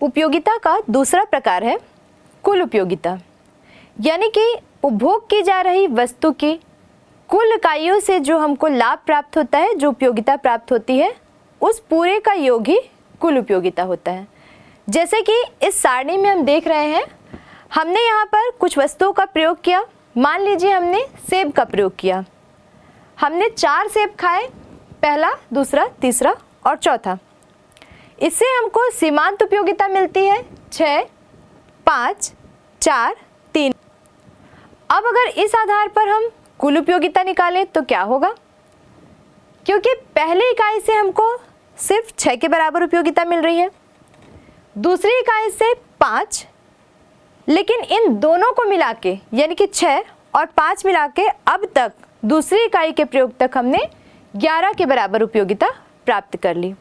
उपयोगिता का दूसरा प्रकार है कुल उपयोगिता, यानी कि उपभोग की जा रही वस्तु की कुल इकाइयों से जो हमको लाभ प्राप्त होता है, जो उपयोगिता प्राप्त होती है, उस पूरे का योग ही कुल उपयोगिता होता है। जैसे कि इस सारणी में हम देख रहे हैं, हमने यहाँ पर कुछ वस्तुओं का प्रयोग किया। मान लीजिए हमने सेब का प्रयोग किया, हमने 4 सेब खाए, पहला, दूसरा, तीसरा और चौथा। इससे हमको सीमांत उपयोगिता मिलती है 6, 5, 4, 3। अब अगर इस आधार पर हम कुल उपयोगिता निकालें तो क्या होगा? क्योंकि पहली इकाई से हमको सिर्फ 6 के बराबर उपयोगिता मिल रही है, दूसरी इकाई से 5, लेकिन इन दोनों को मिला के यानी कि 6 और 5 मिला के अब तक दूसरी इकाई के प्रयोग तक हमने 11 के बराबर उपयोगिता प्राप्त कर ली।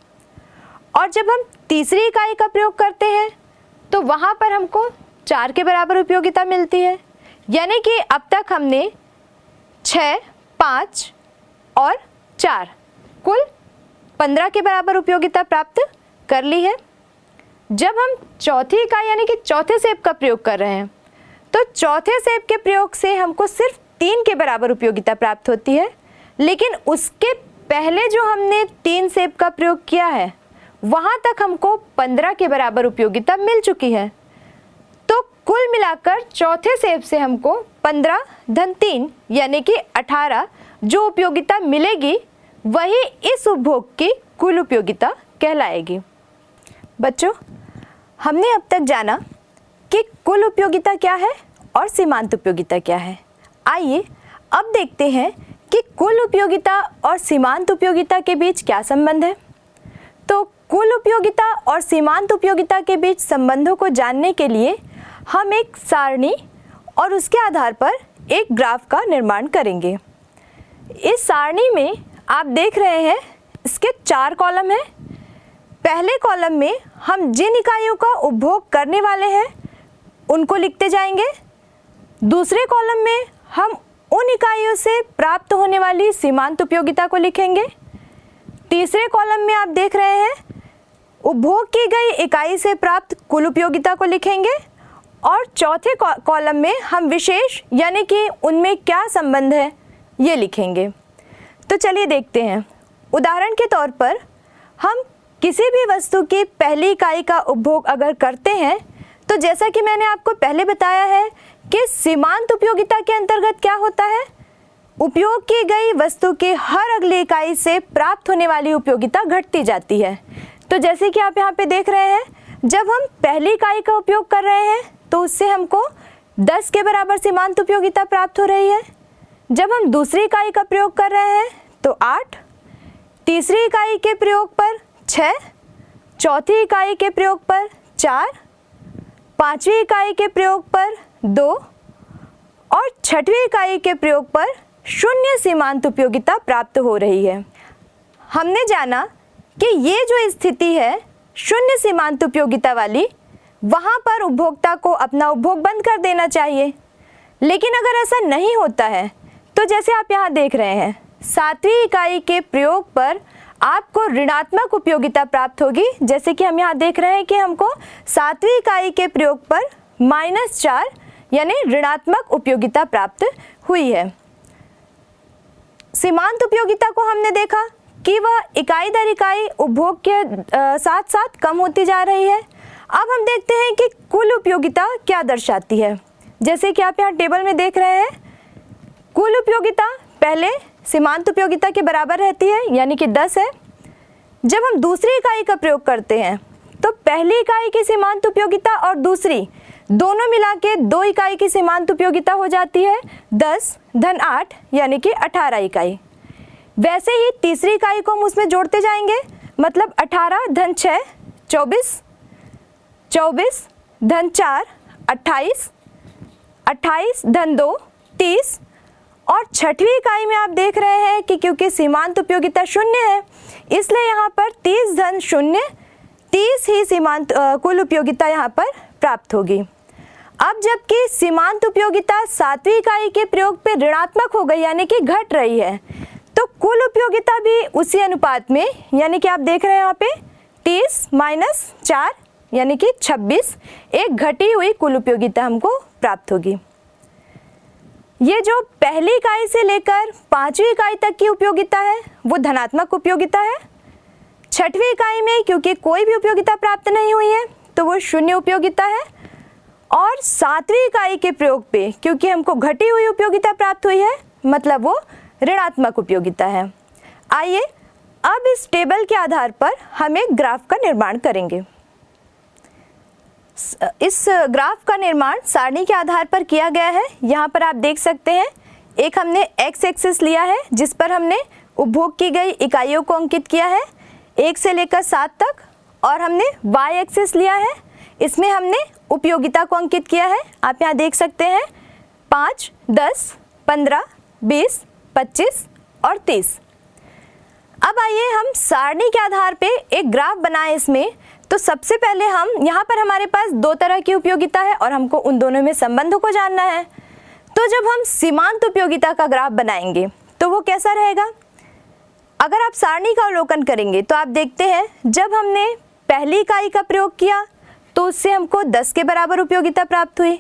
और जब हम तीसरी इकाई का प्रयोग करते हैं तो वहाँ पर हमको 4 के बराबर उपयोगिता मिलती है, यानी कि अब तक हमने 6, 5 और 4 कुल 15 के बराबर उपयोगिता प्राप्त कर ली है। जब हम चौथी इकाई यानी कि चौथे सेब का प्रयोग कर रहे हैं तो चौथे सेब के प्रयोग से हमको सिर्फ 3 के बराबर उपयोगिता प्राप्त होती है, लेकिन उसके पहले जो हमने 3 सेब का प्रयोग किया है वहाँ तक हमको 15 के बराबर उपयोगिता मिल चुकी है। तो कुल मिलाकर चौथे सेब से हमको 15 धन 3 यानी कि 18 जो उपयोगिता मिलेगी वही इस उपभोग की कुल उपयोगिता कहलाएगी। बच्चों, हमने अब तक जाना कि कुल उपयोगिता क्या है और सीमांत उपयोगिता क्या है। आइए अब देखते हैं कि कुल उपयोगिता और सीमांत उपयोगिता के बीच क्या संबंध है। तो कुल उपयोगिता और सीमांत उपयोगिता के बीच संबंधों को जानने के लिए हम एक सारणी और उसके आधार पर एक ग्राफ का निर्माण करेंगे। इस सारणी में आप देख रहे हैं इसके 4 कॉलम हैं। पहले कॉलम में हम जिन इकाइयों का उपभोग करने वाले हैं उनको लिखते जाएंगे। दूसरे कॉलम में हम उन इकाइयों से प्राप्त होने वाली सीमांत उपयोगिता को लिखेंगे। तीसरे कॉलम में आप देख रहे हैं उपभोग की गई इकाई से प्राप्त कुल उपयोगिता को लिखेंगे और चौथे कॉलम में हम विशेष यानी कि उनमें क्या संबंध है ये लिखेंगे। तो चलिए देखते हैं। उदाहरण के तौर पर हम किसी भी वस्तु की पहली इकाई का उपभोग अगर करते हैं तो जैसा कि मैंने आपको पहले बताया है कि सीमांत उपयोगिता के अंतर्गत क्या होता है, उपयोग की गई वस्तु की हर अगली इकाई से प्राप्त होने वाली उपयोगिता घटती जाती है। तो जैसे कि आप यहाँ पे देख रहे हैं, जब हम पहली इकाई का उपयोग कर रहे हैं तो उससे हमको 10 के बराबर सीमांत उपयोगिता प्राप्त हो रही है। जब हम दूसरी इकाई का प्रयोग कर रहे हैं तो 8, तीसरी इकाई के प्रयोग पर 6, चौथी इकाई के प्रयोग पर 4, पांचवी इकाई के प्रयोग पर 2 और छठवीं इकाई के प्रयोग पर 0 सीमांत उपयोगिता प्राप्त हो रही है। हमने जाना कि ये जो स्थिति है 0 सीमांत उपयोगिता वाली, वहाँ पर उपभोक्ता को अपना उपभोग बंद कर देना चाहिए। लेकिन अगर ऐसा नहीं होता है तो जैसे आप यहाँ देख रहे हैं 7वीं इकाई के प्रयोग पर आपको ऋणात्मक उपयोगिता प्राप्त होगी। जैसे कि हम यहाँ देख रहे हैं कि हमको 7वीं इकाई के प्रयोग पर -4 यानी ऋणात्मक उपयोगिता प्राप्त हुई है। सीमांत उपयोगिता को हमने देखा कि वह इकाई दर इकाई उपभोग के साथ साथ कम होती जा रही है। अब हम देखते हैं कि कुल उपयोगिता क्या दर्शाती है। जैसे कि आप यहाँ टेबल में देख रहे हैं, कुल उपयोगिता पहले सीमांत उपयोगिता के बराबर रहती है यानी कि 10 है। जब हम दूसरी इकाई का प्रयोग करते हैं तो पहली इकाई की सीमांत उपयोगिता और दूसरी दोनों मिला के 2 इकाई की सीमांत उपयोगिता हो जाती है 10 धन 8 यानी कि 18 इकाई। वैसे ही तीसरी इकाई को हम उसमें जोड़ते जाएंगे, मतलब 18 धन 6 24, 24 धन 4 28, 28 धन 2 30 और छठवीं इकाई में आप देख रहे हैं कि क्योंकि सीमांत उपयोगिता 0 है इसलिए यहाँ पर 30 धन 0 30 ही सीमांत कुल उपयोगिता यहाँ पर प्राप्त होगी। अब जबकि सीमांत उपयोगिता 7वीं इकाई के प्रयोग पे ऋणात्मक हो गई यानी कि घट रही है, तो कुल उपयोगिता भी उसी अनुपात में यानी कि आप देख रहे हैं यहाँ पे 30 - 4 यानी कि 26 एक घटी हुई कुल उपयोगिता हमको प्राप्त होगी। ये जो पहली इकाई से लेकर 5वीं इकाई तक की उपयोगिता है वो धनात्मक उपयोगिता है। 6वीं इकाई में क्योंकि कोई भी उपयोगिता प्राप्त नहीं हुई है तो वो शून्य उपयोगिता है। और 7वीं इकाई के प्रयोग पे क्योंकि हमको घटी हुई उपयोगिता प्राप्त हुई है मतलब वो ऋणात्मक उपयोगिता है। आइए अब इस टेबल के आधार पर हम एक ग्राफ का निर्माण करेंगे। इस ग्राफ का निर्माण सारणी के आधार पर किया गया है। यहाँ पर आप देख सकते हैं एक हमने एक्स एक्सिस लिया है जिस पर हमने उपभोग की गई इकाइयों को अंकित किया है 1 से लेकर 7 तक, और हमने वाई एक्सिस लिया है इसमें हमने उपयोगिता को अंकित किया है। आप यहाँ देख सकते हैं 5, 10, 15, 20, 25 और 30। अब आइए हम सारणी के आधार पे एक ग्राफ बनाएं इसमें। तो सबसे पहले हम यहाँ पर हमारे पास 2 तरह की उपयोगिता है और हमको उन दोनों में संबंधों को जानना है। तो जब हम सीमांत उपयोगिता का ग्राफ बनाएंगे तो वो कैसा रहेगा? अगर आप सारणी का अवलोकन करेंगे तो आप देखते हैं जब हमने पहली इकाई का प्रयोग किया तो उससे हमको 10 के बराबर उपयोगिता प्राप्त हुई,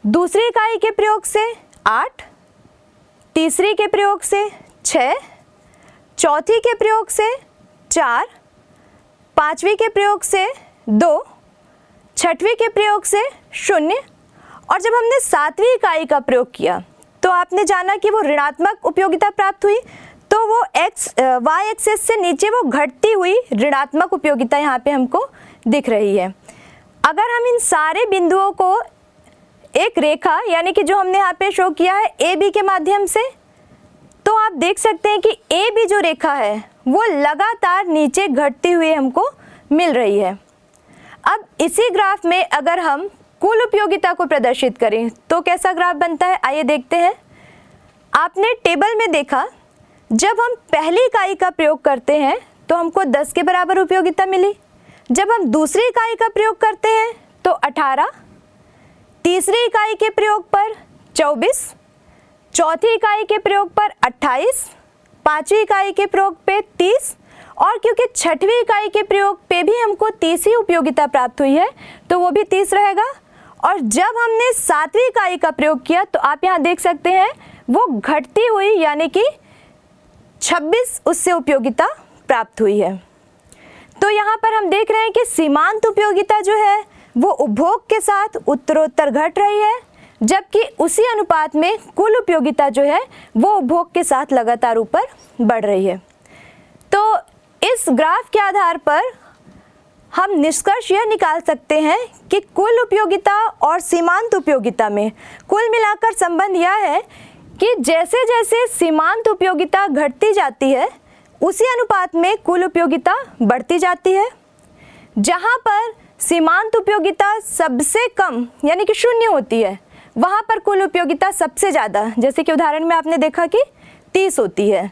दूसरी इकाई के प्रयोग से 8, तीसरी के प्रयोग से 6, चौथी के प्रयोग से 4, 5वीं के प्रयोग से 2, 6वीं के प्रयोग से 0, और जब हमने 7वीं इकाई का प्रयोग किया तो आपने जाना कि वो ऋणात्मक उपयोगिता प्राप्त हुई। तो वो वाई एक्सिस से नीचे वो घटती हुई ऋणात्मक उपयोगिता यहाँ पे हमको दिख रही है। अगर हम इन सारे बिंदुओं को एक रेखा यानी कि जो हमने यहाँ पे शो किया है ए बी के माध्यम से, तो आप देख सकते हैं कि ए बी जो रेखा है वो लगातार नीचे घटती हुई हमको मिल रही है। अब इसी ग्राफ में अगर हम कुल उपयोगिता को प्रदर्शित करें तो कैसा ग्राफ बनता है, आइए देखते हैं। आपने टेबल में देखा जब हम पहली इकाई का प्रयोग करते हैं तो हमको 10 के बराबर उपयोगिता मिली, जब हम दूसरी इकाई का प्रयोग करते हैं तो 18, तीसरी इकाई के प्रयोग पर 24, चौथी इकाई के प्रयोग पर 28, 5वीं इकाई के प्रयोग पे 30, और क्योंकि 6वीं इकाई के प्रयोग पे भी हमको 30 ही उपयोगिता प्राप्त हुई है तो वो भी 30 रहेगा। और जब हमने 7वीं इकाई का प्रयोग किया तो आप यहाँ देख सकते हैं वो घटती हुई यानी कि 26 उससे उपयोगिता प्राप्त हुई है। तो यहाँ पर हम देख रहे हैं कि सीमांत उपयोगिता जो है वो उपभोग के साथ उत्तरोत्तर घट रही है, जबकि उसी अनुपात में कुल उपयोगिता जो है वो उपभोग के साथ लगातार ऊपर बढ़ रही है। तो इस ग्राफ के आधार पर हम निष्कर्ष यह निकाल सकते हैं कि कुल उपयोगिता और सीमांत उपयोगिता में कुल मिलाकर संबंध यह है कि जैसे जैसे सीमांत उपयोगिता घटती जाती है उसी अनुपात में कुल उपयोगिता बढ़ती जाती है। जहाँ पर सीमांत उपयोगिता सबसे कम यानी कि 0 होती है वहाँ पर कुल उपयोगिता सबसे ज़्यादा, जैसे कि उदाहरण में आपने देखा कि 30 होती है।